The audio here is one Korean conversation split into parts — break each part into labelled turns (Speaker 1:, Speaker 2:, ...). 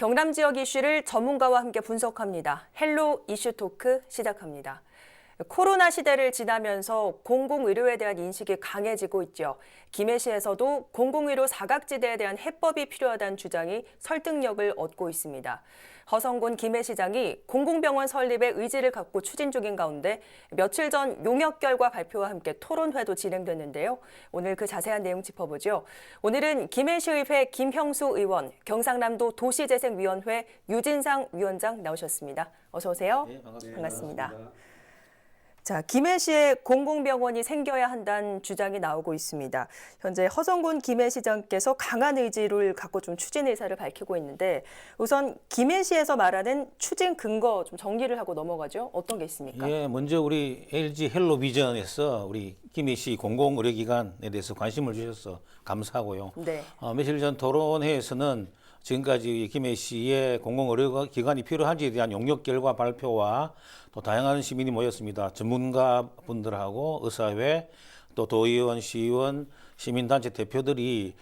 Speaker 1: 경남 지역 이슈를 전문가와 함께 분석합니다. 헬로 이슈 토크 시작합니다. 코로나 시대를 지나면서 공공의료에 대한 인식이 강해지고 있죠. 김해시에서도 공공의료 사각지대에 대한 해법이 필요하다는 주장이 설득력을 얻고 있습니다. 허성곤 김해시장이 공공병원 설립의 의지를 갖고 추진 중인 가운데 며칠 전 용역 결과 발표와 함께 토론회도 진행됐는데요. 오늘 그 자세한 내용 짚어보죠. 오늘은 김해시의회 김형수 의원, 경상남도 도시재생위원회 유진상 위원장 나오셨습니다. 어서 오세요.
Speaker 2: 네,
Speaker 1: 반갑습니다. 자, 김해시에 공공병원이 생겨야 한다는 주장이 나오고 있습니다. 현재 허성곤 김해시장께서 강한 의지를 갖고 좀 추진 의사를 밝히고 있는데 우선 김해시에서 말하는 추진 근거 좀 정리를 하고 넘어가죠. 어떤 게 있습니까?
Speaker 2: 예, 먼저 우리 LG 헬로비전에서 우리 김해시 공공의료기관에 대해서 관심을 주셔서 감사하고요.
Speaker 1: 네.
Speaker 2: 며칠 전 토론회에서는 지금까지 김해시의 공공의료기관이 필요한지에 대한 용역 결과 발표와 또 다양한 시민이 모였습니다. 전문가분들하고 의사회, 또 도의원, 시의원, 시민단체 대표들이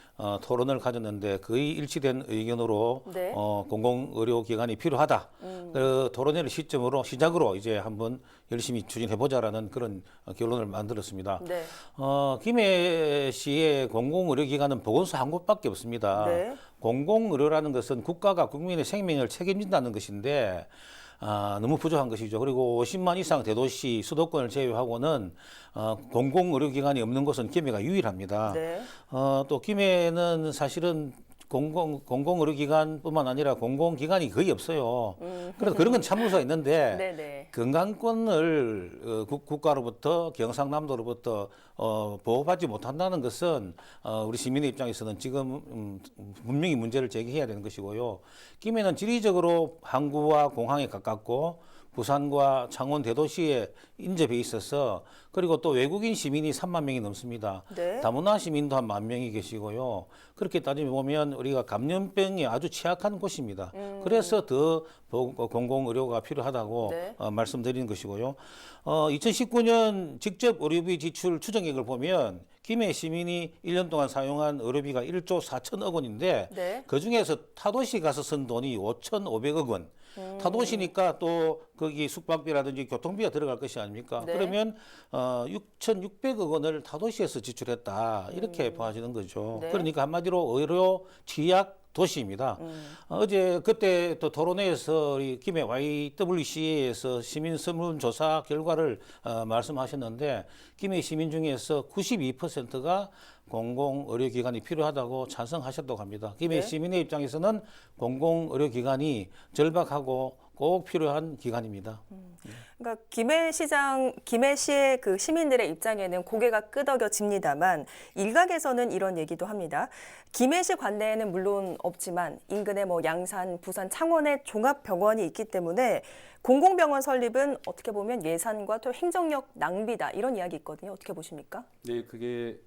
Speaker 2: 토론을 가졌는데 거의 일치된 의견으로
Speaker 1: 네.
Speaker 2: 공공의료기관이 필요하다. 그 토론회를 시작으로 이제 한번 열심히 추진해보자라는 그런 결론을 만들었습니다.
Speaker 1: 네.
Speaker 2: 김해시의 공공의료기관은 보건소 한 곳밖에 없습니다.
Speaker 1: 네.
Speaker 2: 공공의료라는 것은 국가가 국민의 생명을 책임진다는 것인데 너무 부족한 것이죠. 그리고 50만 이상 대도시 수도권을 제외하고는 공공의료기관이 없는 곳은 김해가 유일합니다.
Speaker 1: 네.
Speaker 2: 또 김해는 사실은 공공의료기관뿐만 아니라 공공기관이 거의 없어요. 그래서 그런 건 참을 있는데
Speaker 1: 네네.
Speaker 2: 건강권을 국가로부터 경상남도로부터 보호받지 못한다는 것은 우리 시민의 입장에서는 지금 분명히 문제를 제기해야 되는 것이고요. 김해는 지리적으로 항구와 공항에 가깝고 부산과 창원 대도시에 인접해 있어서 그리고 또 외국인 시민이 3만 명이 넘습니다.
Speaker 1: 네.
Speaker 2: 다문화 시민도 한 10,000명이 계시고요. 그렇게 따지면 우리가 감염병이 아주 취약한 곳입니다. 그래서 더 공공의료가 필요하다고
Speaker 1: 네.
Speaker 2: 말씀드리는 것이고요. 2019년 직접 의료비 지출 추정액을 보면 김해 시민이 1년 동안 사용한 의료비가 1조 4천억 원인데
Speaker 1: 네.
Speaker 2: 그중에서 타도시 가서 쓴 돈이 5,500억 원. 타도시니까 또 거기 숙박비라든지 교통비가 들어갈 것이 아닙니까?
Speaker 1: 네.
Speaker 2: 그러면 6,600억 원을 타도시에서 지출했다 이렇게 봐지는 거죠.
Speaker 1: 네.
Speaker 2: 그러니까 한마디로 의료 취약 도시입니다. 어제 그때 또 토론회에서 우리 김해 YWCA에서 시민 설문조사 결과를 말씀하셨는데 김해 시민 중에서 92%가 공공의료기관이 필요하다고 찬성하셨다고 합니다. 김해
Speaker 1: 네.
Speaker 2: 시민의 입장에서는 공공의료기관이 절박하고 꼭 필요한 기관입니다.
Speaker 1: 그러니까 김해시의 그 시민들의 입장에는 고개가 끄덕여집니다만 일각에서는 이런 얘기도 합니다. 김해시 관내에는 물론 없지만 인근에 뭐 양산, 부산, 창원에 종합병원이 있기 때문에 공공병원 설립은 어떻게 보면 예산과 또 행정력 낭비다 이런 이야기 있거든요. 어떻게 보십니까?
Speaker 3: 네, 그게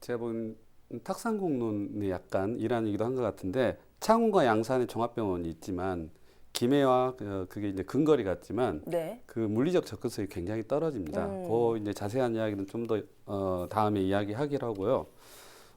Speaker 3: 제가 본 탁상공론의 약간 일환이기도 한 것 같은데 창원과 양산에 종합병원이 있지만 김해와 그게 이제 근거리 같지만
Speaker 1: 네.
Speaker 3: 그 물리적 접근성이 굉장히 떨어집니다. 그 이제 자세한 이야기는 좀 더 다음에 이야기하기로 하고요.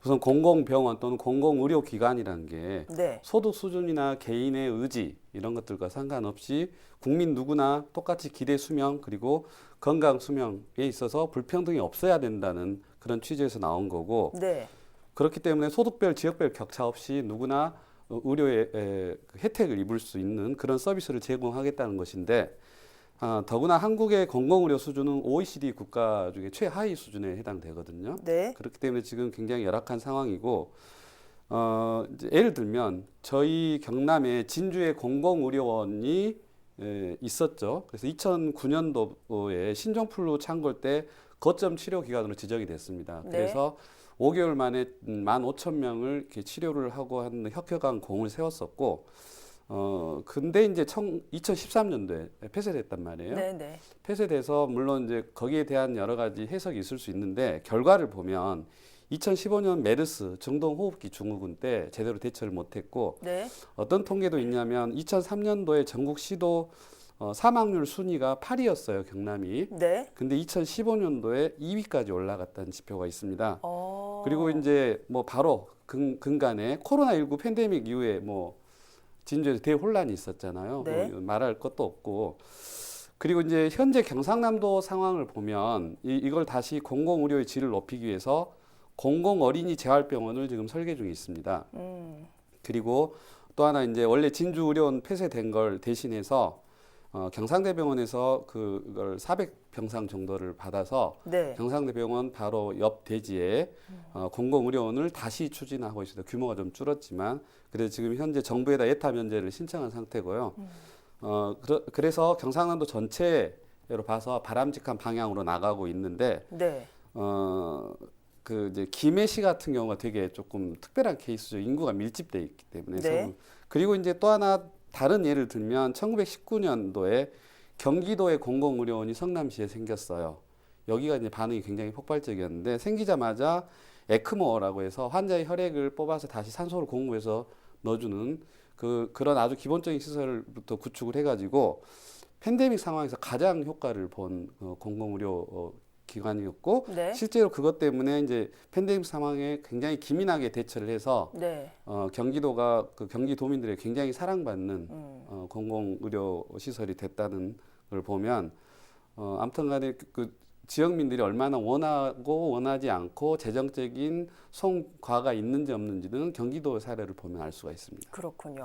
Speaker 3: 우선 공공병원 또는 공공의료기관이라는 게
Speaker 1: 네.
Speaker 3: 소득 수준이나 개인의 의지 이런 것들과 상관없이 국민 누구나 똑같이 기대 수명 그리고 건강 수명에 있어서 불평등이 없어야 된다는 그런 취지에서 나온 거고
Speaker 1: 네.
Speaker 3: 그렇기 때문에 소득별 지역별 격차 없이 누구나 의료의 혜택을 입을 수 있는 그런 서비스를 제공하겠다는 것인데 더구나 한국의 공공의료 수준은 OECD 국가 중에 최하위 수준에 해당되거든요.
Speaker 1: 네.
Speaker 3: 그렇기 때문에 지금 굉장히 열악한 상황이고 이제 예를 들면 저희 경남에 진주에 공공의료원이 있었죠. 그래서 2009년도에 신종플루 창궐 때 거점 치료 기관으로 지정이 됐습니다.
Speaker 1: 네.
Speaker 3: 그래서 5개월 만에 15,000명을 이렇게 치료를 하고 하는 혁혁한 공을 세웠었고 근데 이제 2013년도에 폐쇄됐단 말이에요.
Speaker 1: 네. 네.
Speaker 3: 폐쇄돼서 물론 이제 거기에 대한 여러 가지 해석이 있을 수 있는데 결과를 보면 2015년 메르스 중동호흡기 증후군 때 제대로 대처를 못했고
Speaker 1: 네.
Speaker 3: 어떤 통계도 있냐면 2003년도에 전국 시도 사망률 순위가 8위였어요, 경남이.
Speaker 1: 네.
Speaker 3: 근데 2015년도에 2위까지 올라갔다는 지표가 있습니다. 그리고 이제 뭐 바로 근간에 코로나19 팬데믹 이후에 뭐 진주에서 대혼란이 있었잖아요.
Speaker 1: 네.
Speaker 3: 뭐 말할 것도 없고. 그리고 이제 현재 경상남도 상황을 보면 이걸 다시 공공의료의 질을 높이기 위해서 공공어린이 재활병원을 지금 설계 중에 있습니다. 그리고 또 하나 이제 원래 진주의료원 폐쇄된 걸 대신해서 경상대병원에서 그걸 400병상 정도를 받아서
Speaker 1: 네.
Speaker 3: 경상대병원 바로 옆 대지에 공공의료원을 다시 추진하고 있습니다. 규모가 좀 줄었지만 그래서 지금 현재 정부에다 예타 면제를 신청한 상태고요. 그래서 경상남도 전체로 봐서 바람직한 방향으로 나가고 있는데
Speaker 1: 네.
Speaker 3: 그 이제 김해시 같은 경우가 되게 조금 특별한 케이스죠. 인구가 밀집돼 있기 때문에.
Speaker 1: 네.
Speaker 3: 그리고 이제 또 하나 다른 예를 들면 1919년도에 경기도의 공공의료원이 성남시에 생겼어요. 여기가 이제 반응이 굉장히 폭발적이었는데 생기자마자 에크모라고 해서 환자의 혈액을 뽑아서 다시 산소를 공급해서 넣어주는 그런 아주 기본적인 시설부터 구축을 해가지고 팬데믹 상황에서 가장 효과를 본 공공의료 기관이었고
Speaker 1: 네.
Speaker 3: 실제로 그것 때문에 이제 팬데믹 상황에 굉장히 기민하게 대처를 해서
Speaker 1: 네.
Speaker 3: 경기도가 그 경기도민들에게 굉장히 사랑받는 공공의료 시설이 됐다는 걸 보면 아무튼간에 그 지역민들이 얼마나 원하고 원하지 않고 재정적인 성과가 있는지 없는지는 경기도 사례를 보면 알 수가 있습니다.
Speaker 1: 그렇군요.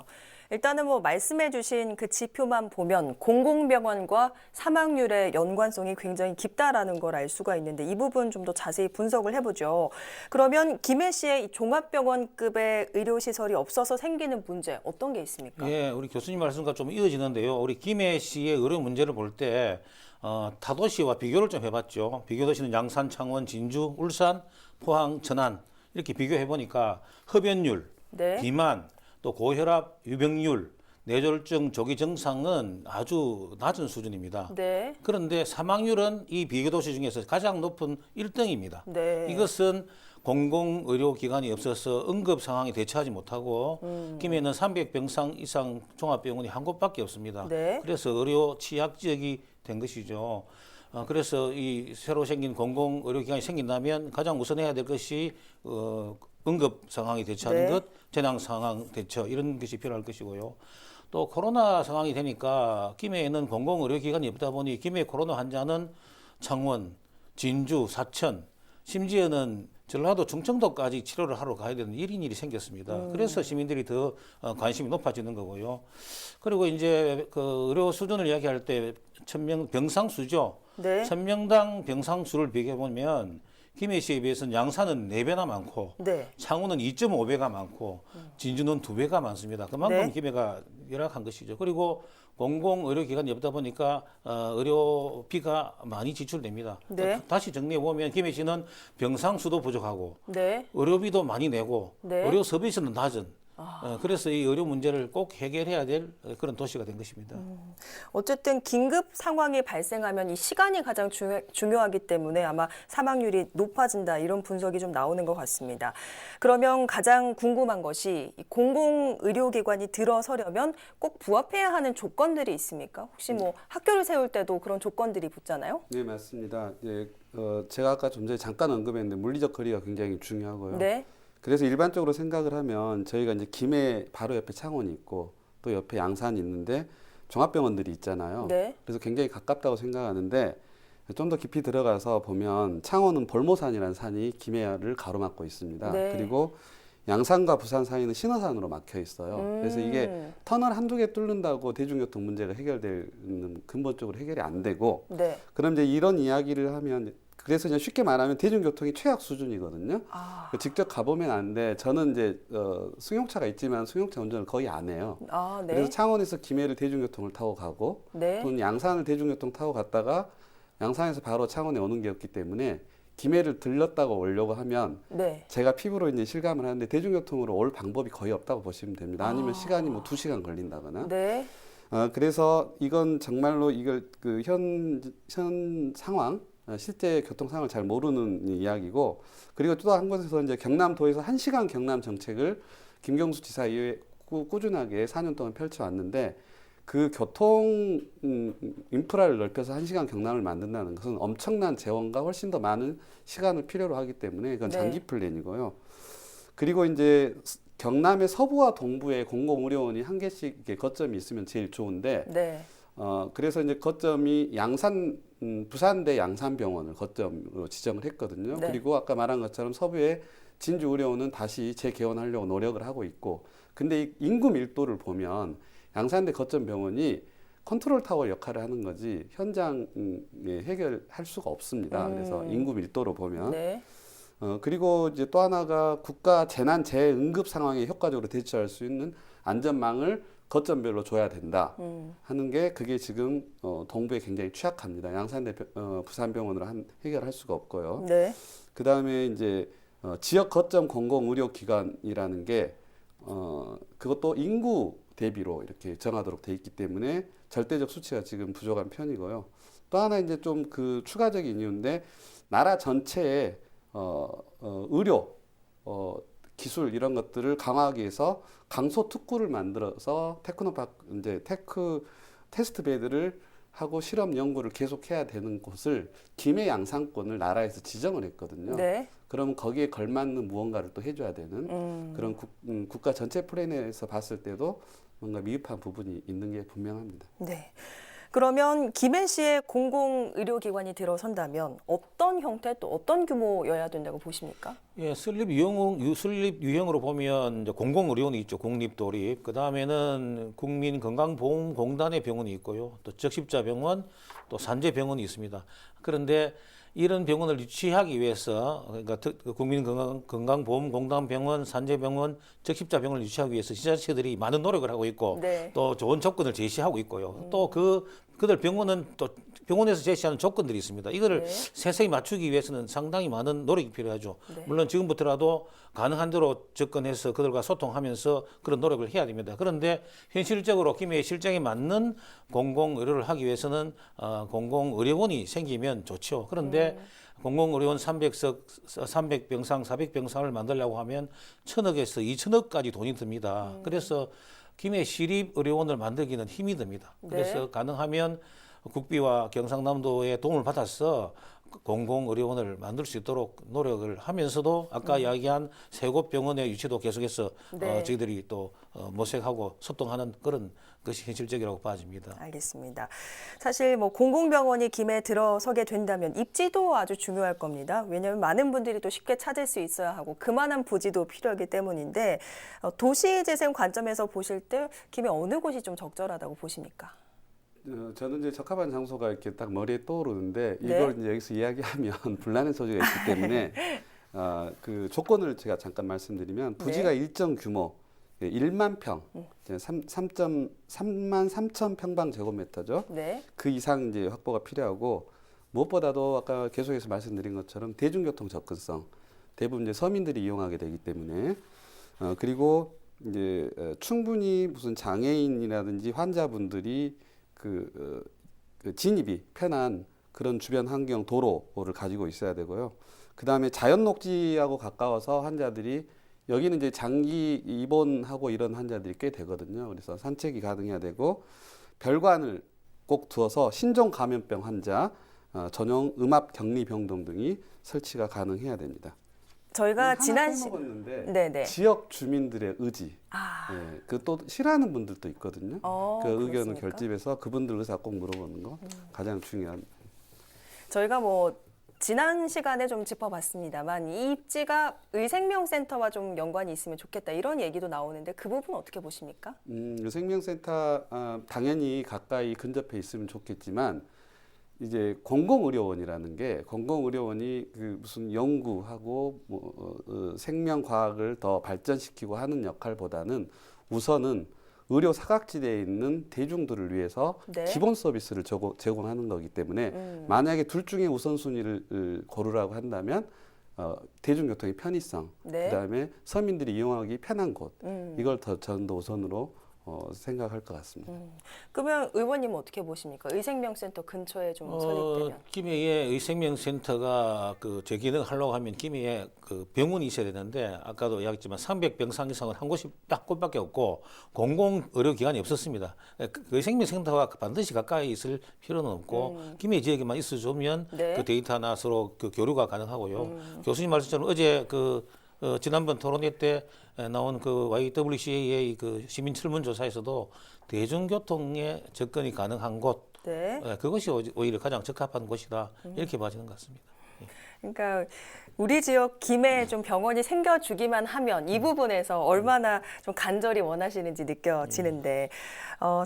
Speaker 1: 일단은 뭐 말씀해 주신 그 지표만 보면 공공병원과 사망률의 연관성이 굉장히 깊다라는 걸 알 수가 있는데 이 부분 좀 더 자세히 분석을 해보죠. 그러면 김해시의 이 종합병원급의 의료시설이 없어서 생기는 문제 어떤 게 있습니까?
Speaker 2: 예, 우리 교수님 말씀과 좀 이어지는데요. 우리 김해시의 의료 문제를 볼 때 타도시와 비교를 좀 해봤죠. 비교도시는 양산, 창원, 진주, 울산, 포항, 천안 이렇게 비교해 보니까 흡연율,
Speaker 1: 네.
Speaker 2: 비만, 또 고혈압, 유병률, 뇌졸중, 조기 증상은 아주 낮은 수준입니다.
Speaker 1: 네.
Speaker 2: 그런데 사망률은 이 비교도시 중에서 가장 높은 1등입니다.
Speaker 1: 네.
Speaker 2: 이것은 공공의료기관이 없어서 응급 상황에 대처하지 못하고 김해는 300병상 이상 종합병원이 한 곳밖에 없습니다.
Speaker 1: 네.
Speaker 2: 그래서 의료 취약 지역이 된 것이죠. 그래서 이 새로 생긴 공공의료기관이 생긴다면 가장 우선해야 될 것이 응급 상황에 대처하는
Speaker 1: 네.
Speaker 2: 것, 재난 상황 대처 이런 것이 필요할 것이고요. 또 코로나 상황이 되니까 김해에는 공공의료기관이 없다 보니 김해 코로나 환자는 창원, 진주, 사천, 심지어는 전라도 충청도까지 치료를 하러 가야 되는 일이 생겼습니다. 그래서 시민들이 더 관심이 높아지는 거고요. 그리고 이제 그 의료 수준을 이야기할 때 병상 수죠.
Speaker 1: 네.
Speaker 2: 1000명당 병상 수를 비교해 보면 김해시에 비해서는 양산은 4배나 많고
Speaker 1: 네.
Speaker 2: 창원은 2.5배가 많고 진주는 2배가 많습니다. 그만큼
Speaker 1: 네.
Speaker 2: 김해가 열악한 것이죠. 그리고 공공의료기관이 없다 보니까 의료비가 많이 지출됩니다.
Speaker 1: 네.
Speaker 2: 다시 정리해 보면 김해시는 병상 수도 부족하고
Speaker 1: 네.
Speaker 2: 의료비도 많이 내고
Speaker 1: 네.
Speaker 2: 의료 서비스는 낮은 그래서 이 의료 문제를 꼭 해결해야 될 그런 도시가 된 것입니다.
Speaker 1: 어쨌든 긴급 상황이 발생하면 이 시간이 가장 중요하기 때문에 아마 사망률이 높아진다 이런 분석이 좀 나오는 것 같습니다. 그러면 가장 궁금한 것이 이 공공의료기관이 들어서려면 꼭 부합해야 하는 조건들이 있습니까? 혹시 뭐 학교를 세울 때도 그런 조건들이 붙잖아요?
Speaker 3: 네, 맞습니다. 예, 제가 아까 좀 전에 잠깐 언급했는데 물리적 거리가 굉장히 중요하고요.
Speaker 1: 네.
Speaker 3: 그래서 일반적으로 생각을 하면 저희가 이제 김해 바로 옆에 창원이 있고 또 옆에 양산이 있는데 종합병원들이 있잖아요.
Speaker 1: 네.
Speaker 3: 그래서 굉장히 가깝다고 생각하는데 좀 더 깊이 들어가서 보면 창원은 볼모산이라는 산이 김해를 가로막고 있습니다.
Speaker 1: 네.
Speaker 3: 그리고 양산과 부산 사이는 신어산으로 막혀 있어요. 그래서 이게 터널 한두 개 뚫는다고 대중교통 문제가 해결되는 근본적으로 해결이 안 되고
Speaker 1: 네.
Speaker 3: 그럼 이제 이런 이야기를 하면 그래서 그냥 쉽게 말하면 대중교통이 최악 수준이거든요. 직접 가보면 아는데 저는 이제 승용차가 있지만 승용차 운전을 거의 안 해요.
Speaker 1: 아, 네.
Speaker 3: 그래서 창원에서 김해를 대중교통을 타고 가고
Speaker 1: 네.
Speaker 3: 또는 양산을 대중교통 타고 갔다가 양산에서 바로 창원에 오는 게 없기 때문에 김해를 들렀다가 오려고 하면
Speaker 1: 네.
Speaker 3: 제가 피부로 이제 실감을 하는데 대중교통으로 올 방법이 거의 없다고 보시면 됩니다. 아니면 시간이 뭐 2시간 걸린다거나.
Speaker 1: 네.
Speaker 3: 그래서 이건 정말로 이걸 그 현 상황 실제 교통 상황을 잘 모르는 이야기고 그리고 또 한 곳에서 이제 경남도에서 1시간 경남 정책을 김경수 지사 이후에 꾸준하게 4년 동안 펼쳐왔는데 그 교통 인프라를 넓혀서 1시간 경남을 만든다는 것은 엄청난 재원과 훨씬 더 많은 시간을 필요로 하기 때문에 그건
Speaker 1: 네.
Speaker 3: 장기 플랜이고요. 그리고 이제 경남의 서부와 동부에 공공의료원이 한 개씩 이렇게 거점이 있으면 제일 좋은데
Speaker 1: 네.
Speaker 3: 그래서 이제 거점이 부산대 양산병원을 거점으로 지정을 했거든요.
Speaker 1: 네.
Speaker 3: 그리고 아까 말한 것처럼 서부의 진주의료원은 다시 재개원하려고 노력을 하고 있고, 근데 이 인구 밀도를 보면 양산대 거점 병원이 컨트롤 타워 역할을 하는 거지 현장에 해결할 수가 없습니다. 그래서 인구 밀도로 보면.
Speaker 1: 네.
Speaker 3: 그리고 이제 또 하나가 국가 재난 재응급 상황에 효과적으로 대처할 수 있는 안전망을 거점별로 줘야 된다 하는 게, 그게 지금 동부에 굉장히 취약합니다. 양산대 부산병원으로 해결할 수가 없고요.
Speaker 1: 네.
Speaker 3: 그 다음에 이제 지역 거점 공공의료기관이라는 게 그것도 인구 대비로 이렇게 정하도록 돼 있기 때문에 절대적 수치가 지금 부족한 편이고요. 또 하나 이제 좀 그 추가적인 이유인데, 나라 전체에 의료 기술 이런 것들을 강화하기 위해서 강소 특구를 만들어서 테스트 베드를 하고 실험 연구를 계속해야 되는 곳을 김해 양산권을 나라에서 지정을 했거든요.
Speaker 1: 네.
Speaker 3: 그러면 거기에 걸맞는 무언가를 또 해줘야 되는 그런 국가 전체 플랜에서 봤을 때도 뭔가 미흡한 부분이 있는 게 분명합니다.
Speaker 1: 네. 그러면 김해시에 공공의료기관이 들어선다면 어떤 형태 또 어떤 규모여야 된다고 보십니까?
Speaker 2: 예, 설립 유형으로 보면 이제 공공의료원이 있죠. 국립도립. 그 다음에는 국민건강보험공단의 병원이 있고요. 또 적십자병원, 또 산재병원이 있습니다. 그런데 이런 병원을 유치하기 위해서, 그러니까 국민건강보험공단 병원, 산재병원, 적십자병원을 유치하기 위해서 지자체들이 많은 노력을 하고 있고,
Speaker 1: 네.
Speaker 2: 또 좋은 조건을 제시하고 있고요. 또 그들 병원은 또 병원에서 제시하는 조건들이 있습니다. 이거를
Speaker 1: 네.
Speaker 2: 세세히 맞추기 위해서는 상당히 많은 노력이 필요하죠.
Speaker 1: 네.
Speaker 2: 물론 지금부터라도 가능한 대로 접근해서 그들과 소통하면서 그런 노력을 해야 됩니다. 그런데 현실적으로 김해의 실정에 맞는 공공의료를 하기 위해서는 공공의료원이 생기면 좋죠. 그런데 공공의료원 300병상, 400병상을 만들려고 하면 1,000억에서 2,000억까지 돈이 듭니다. 그래서 김해 시립의료원을 만들기는 힘이 듭니다. 그래서
Speaker 1: 네.
Speaker 2: 가능하면 국비와 경상남도의 도움을 받아서 공공의료원을 만들 수 있도록 노력을 하면서도 아까 이야기한 세 곳 병원의 유치도 계속해서
Speaker 1: 네.
Speaker 2: 저희들이 또 모색하고 소통하는 그런 것이 현실적이라고 봐집니다.
Speaker 1: 알겠습니다. 사실 뭐 공공병원이 김해에 들어서게 된다면 입지도 아주 중요할 겁니다. 왜냐하면 많은 분들이 또 쉽게 찾을 수 있어야 하고 그만한 부지도 필요하기 때문인데 도시재생 관점에서 보실 때 김해 어느 곳이 좀 적절하다고 보십니까?
Speaker 3: 저는 이제 적합한 장소가 이렇게 딱 머리에 떠오르는데,
Speaker 1: 네.
Speaker 3: 이걸 이제 여기서 이야기하면 분란의 소지가 있기 때문에 그 조건을 제가 잠깐 말씀드리면, 부지가
Speaker 1: 네.
Speaker 3: 일정 규모 1만 평, 3만 3천 평방 제곱미터죠.
Speaker 1: 네.
Speaker 3: 그 이상 이제 확보가 필요하고, 무엇보다도 아까 계속해서 말씀드린 것처럼 대중교통 접근성, 대부분 이제 서민들이 이용하게 되기 때문에, 그리고 이제 충분히 무슨 장애인이라든지 환자분들이 그 진입이 편한 그런 주변 환경 도로를 가지고 있어야 되고요. 그 다음에 자연 녹지하고 가까워서 환자들이, 여기는 이제 장기 입원하고 이런 환자들이 꽤 되거든요. 그래서 산책이 가능해야 되고, 별관을 꼭 두어서 신종 감염병 환자 전용 음압 격리 병동 등이 설치가 가능해야 됩니다.
Speaker 1: 저희가 지난
Speaker 3: 먹었는데
Speaker 1: 네네.
Speaker 3: 지역 주민들의 의지, 예, 그 또 싫어하는 분들도 있거든요. 그 의견을
Speaker 1: 그렇습니까?
Speaker 3: 결집해서 그분들 의사 꼭 물어보는 거 가장 중요한.
Speaker 1: 저희가 뭐 지난 시간에 좀 짚어봤습니다만 이 입지가 의생명센터와 좀 연관이 있으면 좋겠다 이런 얘기도 나오는데 그 부분 어떻게 보십니까?
Speaker 3: 생명센터 당연히 가까이 근접해 있으면 좋겠지만, 이제 공공의료원이라는 게, 공공의료원이 그 무슨 연구하고 생명과학을 더 발전시키고 하는 역할보다는 우선은 의료 사각지대에 있는 대중들을 위해서
Speaker 1: 네.
Speaker 3: 기본 서비스를 제공하는 거기 때문에 만약에 둘 중에 우선순위를 고르라고 한다면 대중교통의 편의성,
Speaker 1: 네.
Speaker 3: 그다음에 서민들이 이용하기 편한 곳, 이걸 저는 더 우선으로 생각할 것 같습니다.
Speaker 1: 그러면 의원님은 어떻게 보십니까? 의생명센터 근처에 좀 설립되면.
Speaker 2: 김해에 의생명센터가 제 기능을 하려고 하면 김해에 그 병원이 있어야 되는데, 아까도 이야기했지만 300병상 이상은 한 곳밖에 없고 공공의료기관이 없었습니다. 그 의생명센터가 반드시 가까이 있을 필요는 없고 김해 지역에만 있어주면
Speaker 1: 네.
Speaker 2: 그 데이터나 서로 그 교류가 가능하고요. 교수님 말씀처럼 어제 지난번 토론회 때 나온 그 YWCA의 그 시민 설문조사에서도 대중교통에 접근이 가능한 곳,
Speaker 1: 네.
Speaker 2: 그것이 오히려 가장 적합한 곳이다 이렇게 봐지는 것 같습니다.
Speaker 1: 그러니까 우리 지역 김해에 좀 병원이 생겨주기만 하면 이 부분에서 얼마나 좀 간절히 원하시는지 느껴지는데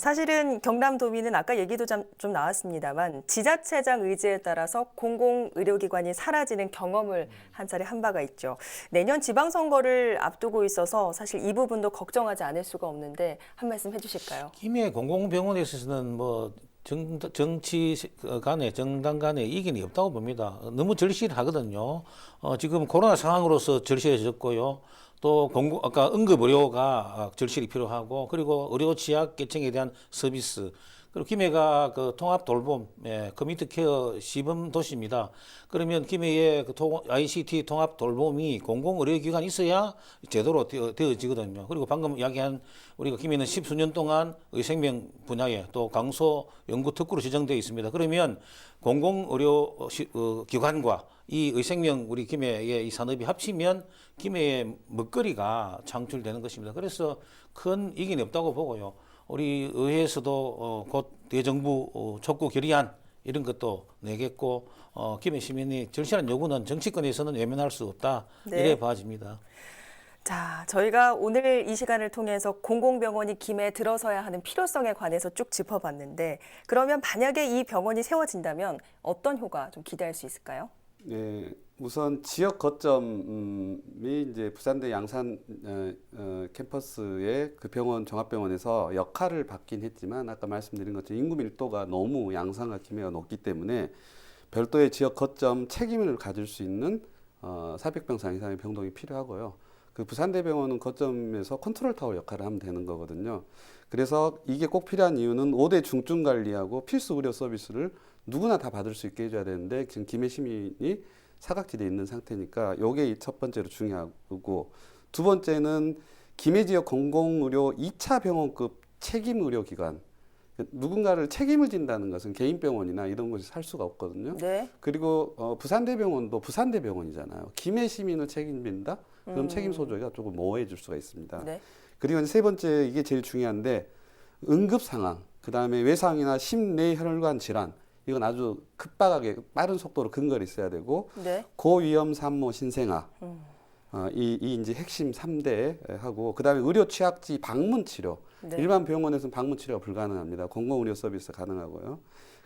Speaker 1: 사실은 경남도민은 아까 얘기도 좀 나왔습니다만 지자체장 의지에 따라서 공공의료기관이 사라지는 경험을 한 차례 한 바가 있죠. 내년 지방선거를 앞두고 있어서 사실 이 부분도 걱정하지 않을 수가 없는데 한 말씀 해주실까요?
Speaker 2: 김해 공공병원에 있어서는 뭐 정치 간에 정당 간에 이견이 없다고 봅니다. 너무 절실하거든요. 지금 코로나 상황으로서 절실해졌고요. 또 아까 응급의료가 절실히 필요하고 그리고 의료 취약계층에 대한 서비스 그리고 김해가 그 통합 돌봄, 커뮤니티 케어 시범 도시입니다. 그러면 김해의 그 ICT 통합 돌봄이 공공의료기관이 있어야 제대로 되어지거든요. 그리고 방금 이야기한 우리가 김해는 10수년 동안 의생명 분야에 또 강소 연구 특구로 지정되어 있습니다. 그러면 공공의료 기관과 이 의생명 우리 김해의 이 산업이 합치면 김해의 먹거리가 창출되는 것입니다. 그래서 큰 이견이 없다고 보고요. 우리 의회에서도 곧 대정부 촉구 결의안 이런 것도 내겠고 김해 시민이 절실한 요구는 정치권에서는 외면할 수 없다
Speaker 1: 네.
Speaker 2: 이래 봐집니다.
Speaker 1: 자, 저희가 오늘 이 시간을 통해서 공공병원이 김해에 들어서야 하는 필요성에 관해서 쭉 짚어봤는데 그러면 만약에 이 병원이 세워진다면 어떤 효과 좀 기대할 수 있을까요?
Speaker 3: 네, 우선 지역 거점이 이제 부산대 양산 캠퍼스의 그 병원 종합병원에서 역할을 받긴 했지만 아까 말씀드린 것처럼 인구 밀도가 너무 양산과 김해가 높기 때문에 별도의 지역 거점 책임을 가질 수 있는 400병상 이상의 병동이 필요하고요. 그 부산대병원은 거점에서 컨트롤 타워 역할을 하면 되는 거거든요. 그래서 이게 꼭 필요한 이유는 5대 중증 관리하고 필수 의료 서비스를 누구나 다 받을 수 있게 해줘야 되는데 지금 김해 시민이 사각지대에 있는 상태니까 요게 첫 번째로 중요하고 두 번째는 김해 지역 공공의료 2차 병원급 책임 의료기관 누군가를 책임을 진다는 것은 개인 병원이나 이런 곳이 살 수가 없거든요.
Speaker 1: 네.
Speaker 3: 그리고 부산대병원도 부산대병원이잖아요. 김해 시민을 책임진다? 그럼 책임 소재가 조금 모호해질 수가 있습니다.
Speaker 1: 네.
Speaker 3: 그리고 이제 세 번째 이게 제일 중요한데 응급 상황, 그 다음에 외상이나 심내혈관 질환 이건 아주 급박하게 빠른 속도로 근거리 있어야 되고
Speaker 1: 네.
Speaker 3: 고위험 산모 신생아 이 이제 핵심 3대 하고 그 다음에 의료 취약지 방문 치료
Speaker 1: 네.
Speaker 3: 일반 병원에서는 방문 치료가 불가능합니다. 공공의료 서비스 가능하고요.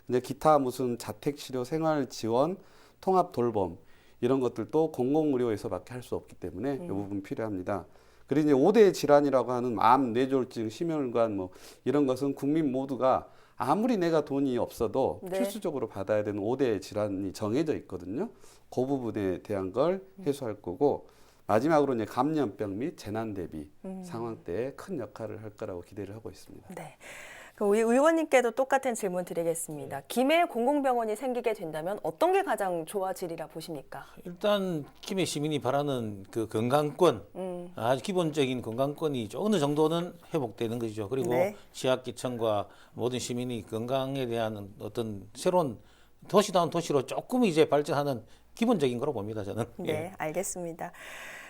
Speaker 3: 근데 기타 무슨 자택 치료, 생활 지원, 통합 돌봄 이런 것들도 공공의료에서밖에 할 수 없기 때문에 이 부분 필요합니다. 그리고 이제 5대 질환이라고 하는 암, 뇌졸중, 심혈관 뭐 이런 것은 국민 모두가 아무리 내가 돈이 없어도
Speaker 1: 네.
Speaker 3: 필수적으로 받아야 되는 5대 질환이 정해져 있거든요. 그 부분에 대한 걸 해소할 거고 마지막으로 이제 감염병 및 재난 대비 상황 때 큰 역할을 할 거라고 기대를 하고 있습니다.
Speaker 1: 네. 우리 의원님께도 똑같은 질문 드리겠습니다. 김해 공공병원이 생기게 된다면 어떤 게 가장 좋아지리라 보십니까?
Speaker 2: 일단 김해 시민이 바라는 그 건강권, 아주 기본적인 건강권이 어느 정도는 회복되는 것이죠. 그리고
Speaker 1: 네.
Speaker 2: 취약계층과 모든 시민이 건강에 대한 어떤 새로운 도시다운 도시로 조금 이제 발전하는 기본적인 거로 봅니다, 저는.
Speaker 1: 네, 알겠습니다.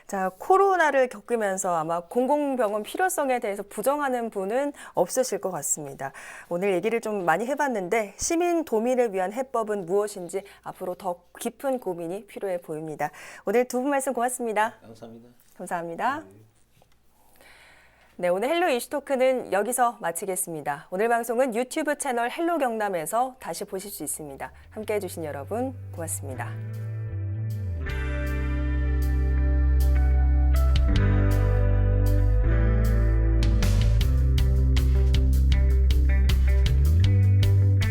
Speaker 1: 자, 코로나를 겪으면서 아마 공공병원 필요성에 대해서 부정하는 분은 없으실 것 같습니다. 오늘 얘기를 좀 많이 해봤는데 시민 도민을 위한 해법은 무엇인지 앞으로 더 깊은 고민이 필요해 보입니다. 오늘 두 분 말씀 고맙습니다.
Speaker 2: 감사합니다.
Speaker 1: 감사합니다. 네, 오늘 헬로 이슈토크는 여기서 마치겠습니다. 오늘 방송은 유튜브 채널 헬로 경남에서 다시 보실 수 있습니다. 함께해 주신 여러분 고맙습니다.